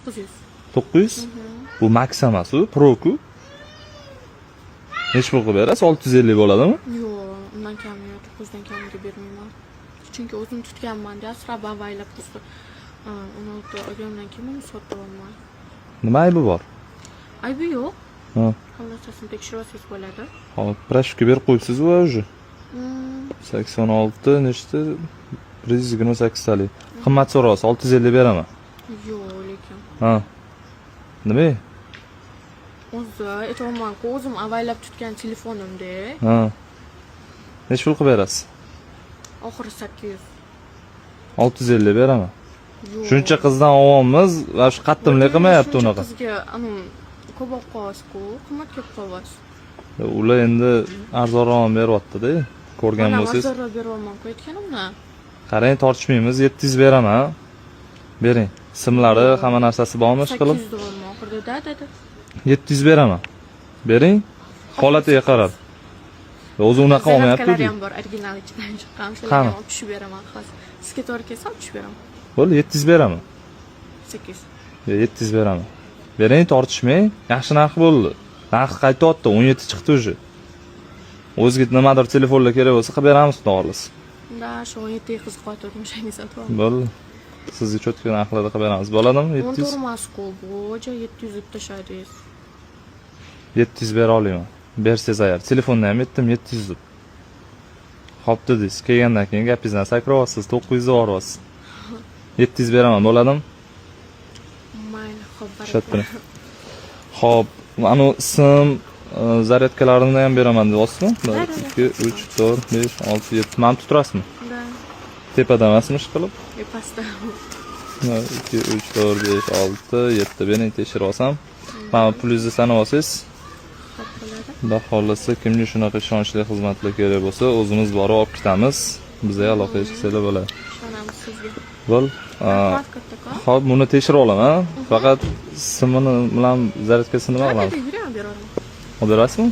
900. 900? Bu max emas, u Pro-ku. Necha pul qilib berasiz? 650 bo'ladimi? Yo'q, undan kam yo'q. 900 dan kamiga bermayman. Chunki o'zim tutganman-da, sirab avaylab tursa. Uni olgandan keyin uni sotib olmayman. Nima aybi bor? Aybi yo'q. Ha. Xulosasini tekshirib olsangiz bo'ladi. Hop, prashka berib qo'yibsiz va уже. 86 nechta? 128 talik. Qimmat so'raysiz, 650 beraman. Yo'q, lekin. Ha. Nima? O'zi aytolmayman-ku, o'zim avaylab tutgan telefonimda. Ha. Necha pul qilib berasiz? Oxiri 800. 650 beraman. Yo'q. Shuncha qizdan ovomiz va shu qattimlik qilmayapti unaqa. Qizga ko'p olib qo'yasiz-ku, qimmat kelib qolasiz. Ular endi arzonroq beryapti-da. Ko'rgan bo'lsangiz. Arzonroq beryapman-ku aytganimdan. Qarang, tortishmaymiz, 700 beraman. Bering. Simlari, hamma narsasi bormi ish qilib? 800 deyapman oxirida, dedi. 700 beraman. Bering. Holatiga qarab. O'zi unaqa olmayapti-ku. ham bor, original ichidan chiqqan. Shularga olib tushib beraman hozir. Sizga to'g'ri kelsa olib tushib beraman. Bo'ldi, 700 beraman. 800. 700 beraman. Bering, tortishmang. Yaxshi narx bo'ldi. Narx qaytyapti, 17 chiqdi уже. O'zingizga nimadir telefonlar kerak bo'lsa, qilib beramiz, xudo xolasa. Da, shu 17 qiz qo'yib o'shani sotib oldim. Bo'ldi. Sizga cho'tka narxlarda qilib beramiz. Bo'ladimi? 700. To'g'rimas-ku, bu 700 deb tashladingiz. 700 bera olaman. Bersangiz agar. Telefondan ham aytdim 700 deb. Xo'p dedingiz. Kelgandan keyin gapingizdan sakrayapsiz, 900 yuboryapsiz. 700 beraman, bo'ladimi? Mayli, xo'p, Tushundim. Xo'p, mana sim zaryadkalarini ham beraman deyapsizmi? 1 2 3 4 5 6 7. Mana turasizmi? Da. Tepada emasmi ish qilib? Pastda. 2 3 4 5 6 7. Beni tekshirib olsam, mana pulingizni sanab olsangiz, Xo'p bo'ladi. xudo xolasa kimga shunaqa ishonchli xizmatlar kerak bo'lsa, o'zimiz borib olib ketamiz. Bizga aloqa qilsanglar bo'ladi. Ishonamiz sizga. Bo'l. Rahmat kattakon. Xo'p, buni tekshirib olaman. Faqat simini bilan zaryadkasini nima qilamiz? Yuraman, beraman. Olib berasizmi?